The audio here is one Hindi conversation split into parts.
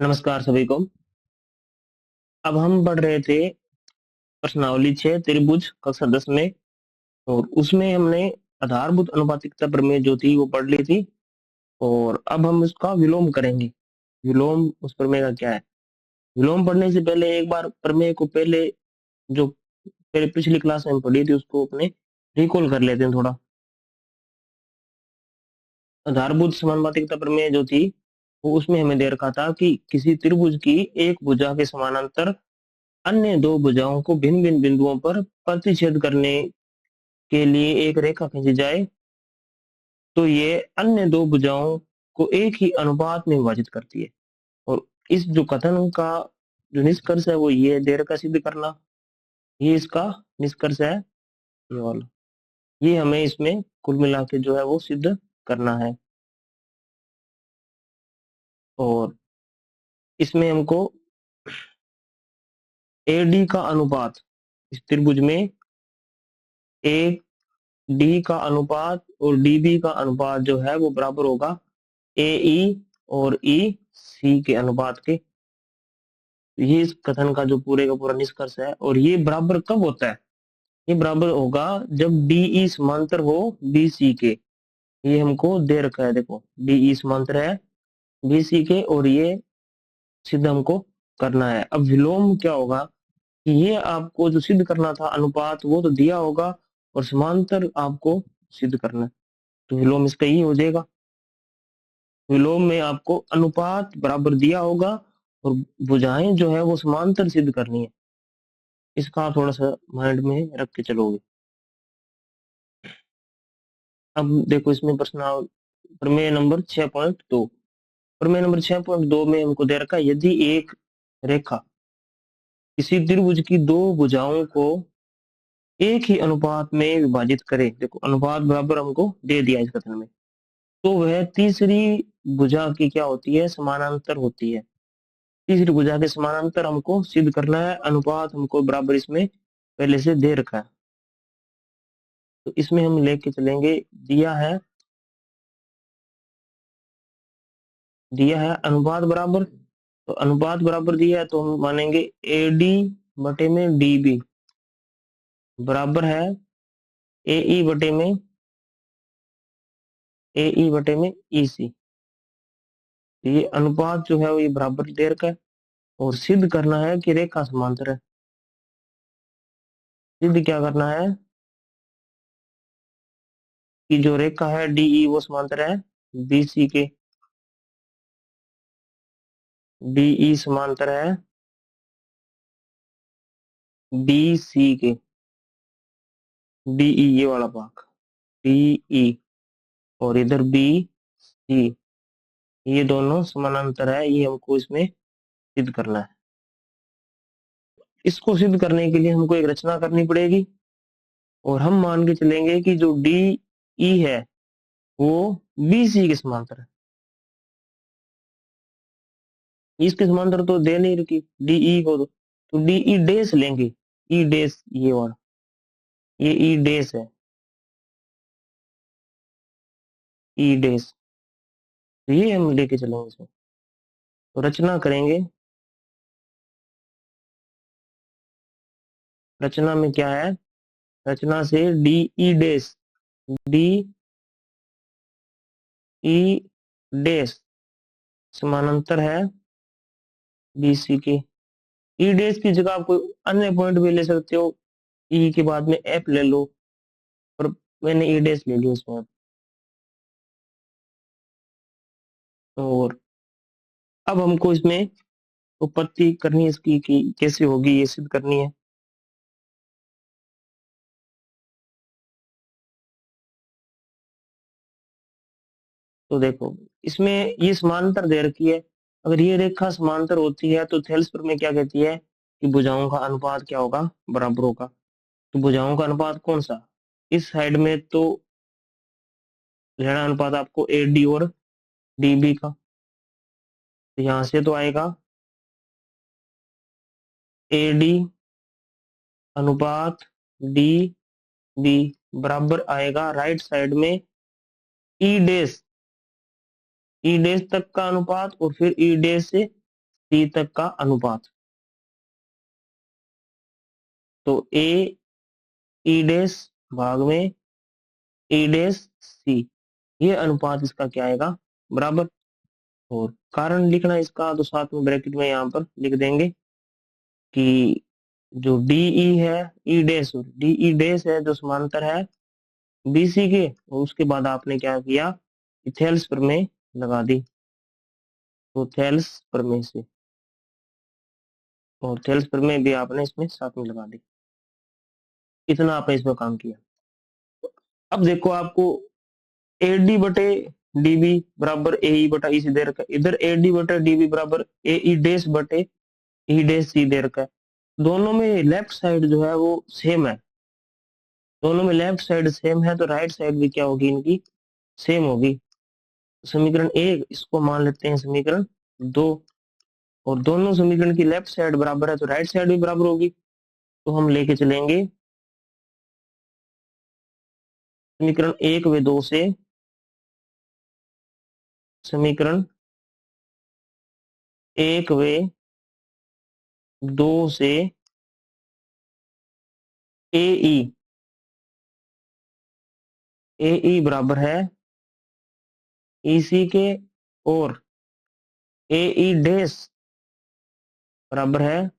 नमस्कार सभी को। अब हम पढ़ रहे थे प्रश्नावली 6 त्रिभुज कक्षा 10 में, और उसमें हमने आधारभूत अनुपातिकता प्रमेय जो थी वो पढ़ ली थी। और अब हम उसका विलोम करेंगे। विलोम उस प्रमेय का क्या है। विलोम पढ़ने से पहले एक बार प्रमेय को पहले जो पहले पिछली क्लास में हम पढ़ी थी उसको अपने रिकॉल कर लेते हैं थोड़ा। आधारभूत समानुपातिकता प्रमेय जो थी वो उसमें हमें दे रखा था कि किसी त्रिभुज की एक भुजा के समानांतर अन्य दो भुजाओं को भिन्न भिन्न बिंदुओं पर प्रतिच्छेद करने के लिए एक रेखा खींची जाए तो ये अन्य दो भुजाओं को एक ही अनुपात में विभाजित करती है। और इस जो कथन का जो निष्कर्ष है वो ये दे रखा सिद्ध करना। ये इसका निष्कर्ष है, ये वाला। ये हमें इसमें कुल मिला के जो है वो सिद्ध करना है। और इसमें हमको AD का अनुपात इस त्रिभुज में AD का अनुपात और DB का अनुपात जो है वो बराबर होगा AE और EC के अनुपात के। ये इस कथन का जो पूरे का पूरा निष्कर्ष है। और ये बराबर कब होता है। ये बराबर होगा जब DE समांतर हो BC के। ये हमको दे रखा है, देखो DE समांतर है BC के और ये सिद्ध हमको करना है। अब विलोम क्या होगा कि ये आपको जो सिद्ध करना था अनुपात वो तो दिया होगा और समांतर आपको सिद्ध करना है। तो विलोम इसका ही हो जाएगा। विलोम में आपको अनुपात बराबर दिया होगा और भुजाएं जो है वो समांतर सिद्ध करनी है। इसका आप थोड़ा सा माइंड में रख के चलोगे। अब देखो इसमें प्रश्न प्रमेय नंबर 6.2। प्रमेय नंबर 6.2 में हमको दे रखा है यदि एक रेखा किसी त्रिभुज की दो भुजाओं को एक ही अनुपात में विभाजित करे, देखो अनुपात बराबर हमको दे दिया इस कथन में, तो वह तीसरी भुजा की क्या होती है, समानांतर होती है। तीसरी भुजा के समानांतर हमको सिद्ध करना है। अनुपात हमको बराबर इसमें पहले से दे रखा है, तो इसमें हम लेके चलेंगे। दिया है अनुपात बराबर, तो अनुपात बराबर दिया है तो हम मानेंगे AD बटे में DB बराबर है AE बटे में EC। ये अनुपात जो है वो ये बराबर दे रखा है और सिद्ध करना है कि रेखा समांतर है। सिद्ध क्या करना है कि जो रेखा है DE वो समांतर है BC के। DE समांतर है BC के। DE ये वाला भाग DE और इधर BC, ये दोनों समानांतर है। ये हमको इसमें सिद्ध करना है। इसको सिद्ध करने के लिए हमको एक रचना करनी पड़ेगी और हम मान के चलेंगे कि जो DE है वो BC के समांतर है। इसके समांतर तो दे नहीं रखी DE को, तो DE डैश लेंगे। E डैश ये वाला, ये E डैश है, E डैश। तो ये हम लेके चलेंगे इसमें, तो रचना करेंगे। रचना में क्या है, रचना से DE डैश DE डैश समानांतर है BC के। E डैश की जगह आप कोई अन्य पॉइंट भी ले सकते हो, E के बाद में F ले लो, पर मैंने E डैश ले लिया इसमें। और अब हमको इसमें उत्पत्ति करनी है इसकी कि कैसे होगी, ये सिद्ध करनी है। तो देखो इसमें ये समांतर दे रखी है। अगर ये रेखा समांतर होती है तो थेल्स प्रमेय क्या कहती है कि भुजाओं का अनुपात क्या होगा, बराबर होगा। तो भुजाओं का अनुपात कौन सा, इस साइड में तो लेना अनुपात आपको AD और DB का। तो यहां से तो आएगा AD अनुपात DB बराबर आएगा राइट साइड में E डैश तक का अनुपात और फिर E डैश से सी तक का अनुपात। तो ए ई डैश भाग में ई डैश सी, ये अनुपात इसका क्या आएगा, बराबर। और कारण लिखना इसका, तो साथ में ब्रैकेट में यहाँ पर लिख देंगे कि जो डीई है, ई डैश और डीई डैश है जो समांतर है बीसी के, और उसके बाद आपने क्या किया, थेल्स प्रमेय लगा दी। तो थेल्स प्रमेय से, और थेल्स प्रमेय भी आपने इसमें साथ में लगा दी। इतना आपने इसमें काम किया। अब देखो आपको एडी बटे डीबी बराबर एई बटा ई सी दे रखा है, इधर एडी बटे डीबी बराबर एई डैश बटे ई डैश सी दे रखा है। दोनों में लेफ्ट साइड जो है वो सेम है, दोनों में लेफ्ट साइड सेम है, तो राइट साइड भी क्या होगी इनकी, सेम होगी। समीकरण एक इसको मान लेते हैं समीकरण दो, और दोनों समीकरण की लेफ्ट साइड बराबर है तो राइट साइड भी बराबर होगी। तो हम लेके चलेंगे समीकरण एक व दो से समीकरण एक व दो से ए ई बराबर है ई सी के, और ए ई डैश बराबर है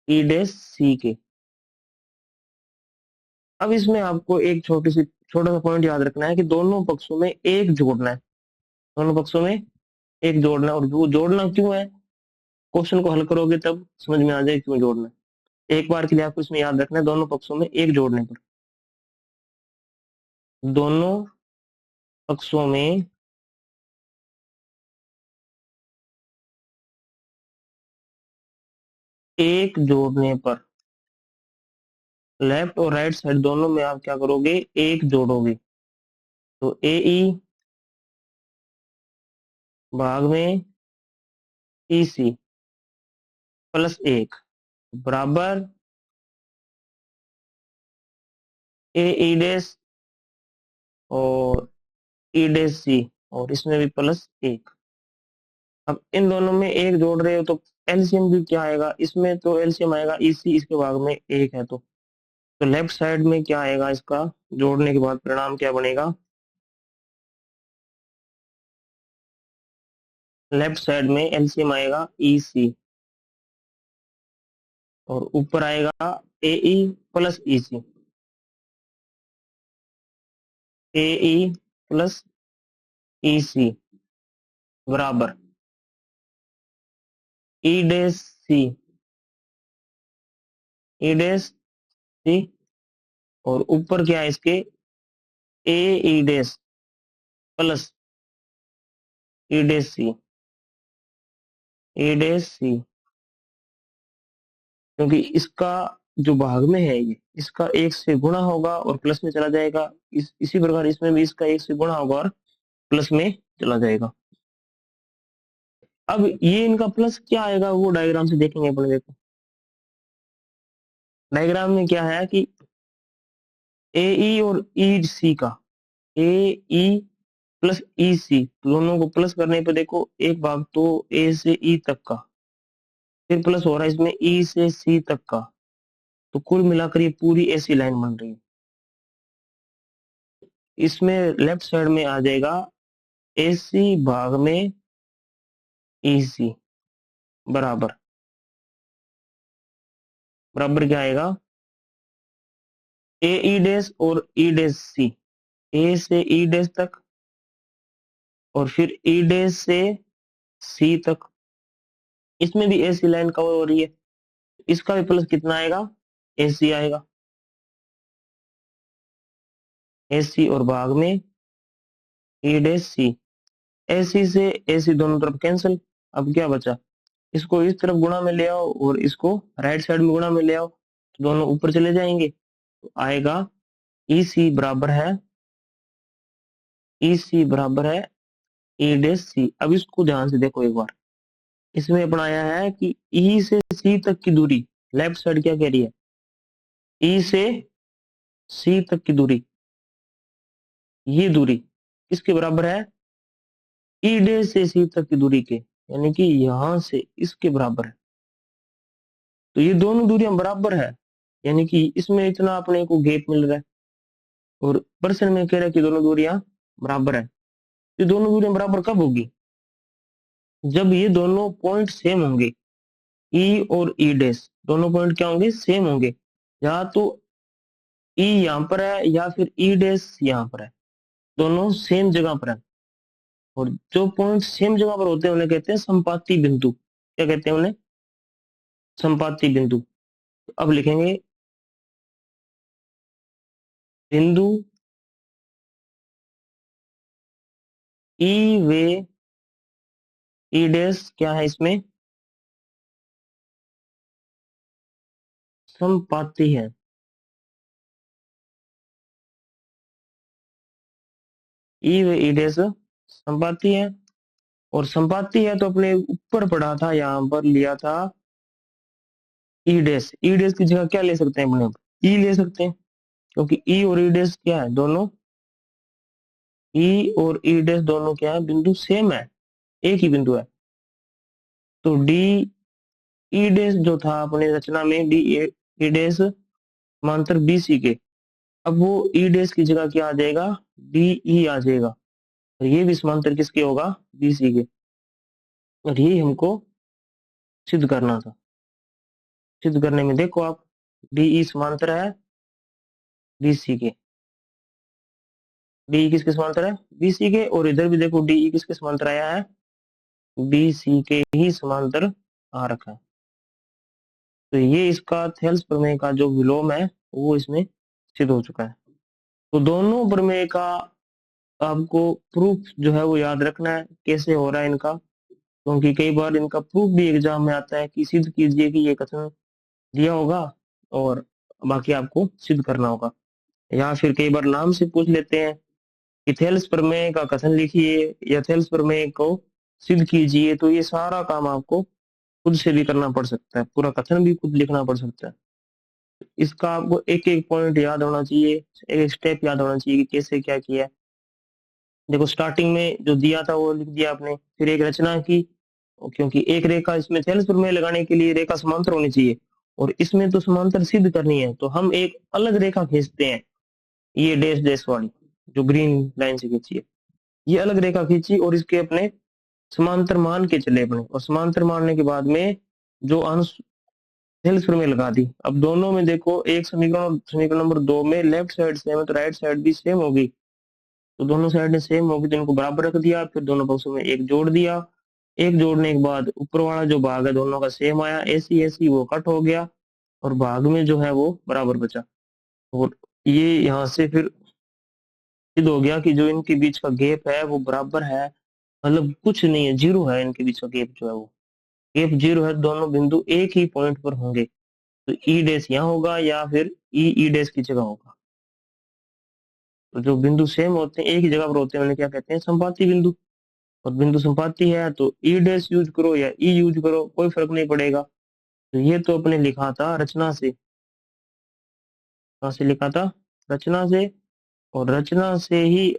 ई डैश सी के। अब इसमें आपको एक छोटा सा पॉइंट याद रखना है कि दोनों पक्षों में एक जोड़ना है, दोनों पक्षों में एक जोड़ना है। और वो जोड़ना क्यों है, क्वेश्चन को हल करोगे तब समझ में आ जाए क्यों जोड़ना है। एक बार के लिए आपको इसमें याद रखना है, दोनों पक्षों में एक जोड़ने पर, दोनों पक्षों में एक जोड़ने पर, लेफ्ट और राइट साइड दोनों में आप क्या करोगे, एक जोड़ोगे। तो ए ई भाग में ई सी प्लस एक बराबर ए ई डैश और ई डैश सी, और इसमें भी प्लस एक। अब इन दोनों में एक जोड़ रहे हो तो एलसीएम भी क्या आएगा, इसमें तो एलसीएम आएगा ई सी, इसके भाग में एक है तो लेफ्ट साइड में क्या आएगा, इसका जोड़ने के बाद परिणाम क्या बनेगा, लेफ्ट साइड में एलसीएम आएगा ई सी, और ऊपर आएगा ए ई प्लस ई सी, ए ई प्लस ई सी बराबर ई डैश सी, ई डैश सी, और ऊपर क्या है इसके A E dash plus E dash C, A dash C. क्योंकि इसका जो भाग में है ये, इसका एक से गुणा होगा और प्लस में चला जाएगा, इसी प्रकार इसमें भी इसका एक से गुणा होगा और प्लस में चला जाएगा। अब ये इनका प्लस क्या आएगा वो डायग्राम से देखेंगे अपन। देखो डायग्राम में क्या है कि ए ई और ई सी का, ए ई प्लस ई सी दोनों को प्लस करने पे देखो एक भाग तो ए से ई तक का, फिर प्लस हो रहा है इसमें ई से सी तक का, तो कुल मिलाकर ये पूरी ऐसी लाइन बन रही है। इसमें लेफ्ट साइड में आ जाएगा ए सी भाग में ई सी बराबर, बराबर क्या आएगा ए ई डैश और ई डैश सी, ए से ई डैश तक और फिर ई डैश से सी तक, इसमें भी ऐसी लाइन कवर हो रही है, इसका भी प्लस कितना आएगा, ए सी आएगा, ए सी और भाग में ई डैश सी, ए सी से ए सी दोनों तरफ कैंसिल। अब क्या बचा, इसको इस तरफ गुणा में ले आओ और इसको राइट साइड में गुणा में ले आओ, तो दोनों ऊपर चले जाएंगे, तो आएगा ई सी बराबर है, ई सी बराबर है ई डैश सी। अब इसको ध्यान से देखो एक बार, इसमें अपनाया है कि ई से सी तक की दूरी, लेफ्ट साइड क्या कह रही है, ई से सी तक की दूरी, ये दूरी किसके बराबर है, ई डैश से सी तक की दूरी के यानी कि यहां से इसके बराबर है। तो ये दोनों दूरियां बराबर है, यानी कि इसमें इतना अपने को गैप मिल रहा है, और प्रश्न में कह रहा है कि दोनों दूरियां बराबर है। ये दोनों दूरियां बराबर कब होगी? जब ये दोनों पॉइंट सेम होंगे, ई और ई डैश दोनों पॉइंट क्या होंगे? सेम होंगे। या तो ई यहाँ पर है या फिर ई डैश यहाँ पर है, दोनों सेम जगह पर है। और जो पॉइंट सेम जगह पर होते हैं उन्हें कहते हैं संपाती बिंदु। क्या कहते हैं उन्हें? संपाती बिंदु। अब लिखेंगे बिंदु ई वे ई डैश क्या है इसमें? संपाती है। ई वे ई डैश संपाती है। और संपाती है तो अपने ऊपर पढ़ा था, यहां पर लिया था ई डैश। ई डैश की जगह क्या ले सकते हैं अपने? ई ले सकते हैं, क्योंकि ई और ई डैश क्या है? दोनों ई और ई डैश दोनों क्या है? बिंदु सेम है, एक ही बिंदु है। तो डी ई डैश जो था अपने रचना में, डी ई डैश समांतर बी सी के, अब वो ई डैश की जगह क्या आ जाएगा? डी ई आ जाएगा। और ये भी समांतर किसके होगा? बी सी के। और ये हमको सिद्ध करना था। सिद्ध करने में देखो आप, डी ई समांतर है बी सी के। डी किसके समांतर है? बी सी के। और इधर भी देखो डी ई किसके समांतर आया है? बी सी के ही समांतर आ रखा है। तो ये इसका थेल्स प्रमेय का जो विलोम है वो इसमें सिद्ध हो चुका है। तो दोनों प्रमेय का आपको प्रूफ जो है वो याद रखना है, कैसे हो रहा है इनका, क्योंकि कई बार इनका प्रूफ भी एग्जाम में आता है कि सिद्ध कीजिए कि ये कथन दिया होगा और बाकी आपको सिद्ध करना होगा। या फिर कई बार नाम से पूछ लेते हैं कि थेल्स प्रमेय का कथन लिखिए या थेल्स प्रमेय को सिद्ध कीजिए, तो ये सारा काम आपको खुद से भी करना पड़ सकता है, पूरा कथन भी खुद लिखना पड़ सकता है। इसका आपको एक एक पॉइंट याद होना चाहिए, एक एक स्टेप याद होना चाहिए कि कैसे क्या किया है। देखो स्टार्टिंग में जो दिया था वो लिख दिया आपने, फिर एक रचना की, क्योंकि एक रेखा इसमें थेल्स प्रमेय लगाने के लिए रेखा समांतर होनी चाहिए, और इसमें तो समांतर सिद्ध करनी है, तो हम एक अलग रेखा खींचते हैं, ये डैश डैश वाली जो ग्रीन लाइन से खींची है, ये अलग रेखा खींची और इसके अपने समांतर मान के चले अपने, और समांतर मानने के बाद में जो अंश थेल्स प्रमेय लगा दी। अब दोनों में देखो एक समीकरण, समीकरण नंबर 2 में लेफ्ट साइड सेम है तो राइट साइड भी सेम होगी, तो दोनों साइड सेम होगी तो इनको बराबर रख दिया, फिर दोनों पक्षों में एक जोड़ दिया। एक जोड़ने के बाद ऊपर वाला जो भाग है दोनों का सेम आया, ऐसी ऐसी वो कट हो गया और भाग में जो है वो बराबर बचा। और ये यहाँ से फिर सिद्ध हो गया कि जो इनके बीच का गैप है वो बराबर है, मतलब कुछ नहीं है, जीरो है इनके बीच का गैप जो है वो, गैप जीरो है, दोनों बिंदु एक ही पॉइंट पर होंगे। तो ई डैश यहाँ होगा या फिर ई ई डैश की जगह होगा। तो जो बिंदु सेम होते हैं, एक ही जगह पर होते हैं, उन्हें क्या कहते हैं? संपाती बिंदु। और बिंदु संपाती है तो ई डैश यूज करो या ई यूज करो, कोई फर्क नहीं पड़ेगा। तो ये तो अपने लिखा था रचना से, कहाँ से लिखा था? रचना से। और रचना से ही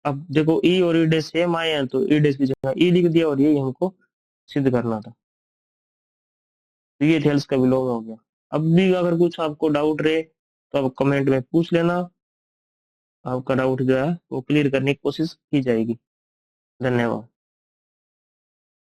अब देखो ई और ई डैश सेम आए हैं तो ई डैश की जगह ई लिख दिया, और यही हमको सिद्ध करना था। तो ये थेल्स का विलोम हो गया। अब भी अगर कुछ आपको डाउट रहे तो आप कमेंट में पूछ लेना, आपका डाउट जो है वो क्लियर करने की कोशिश की जाएगी। धन्यवाद।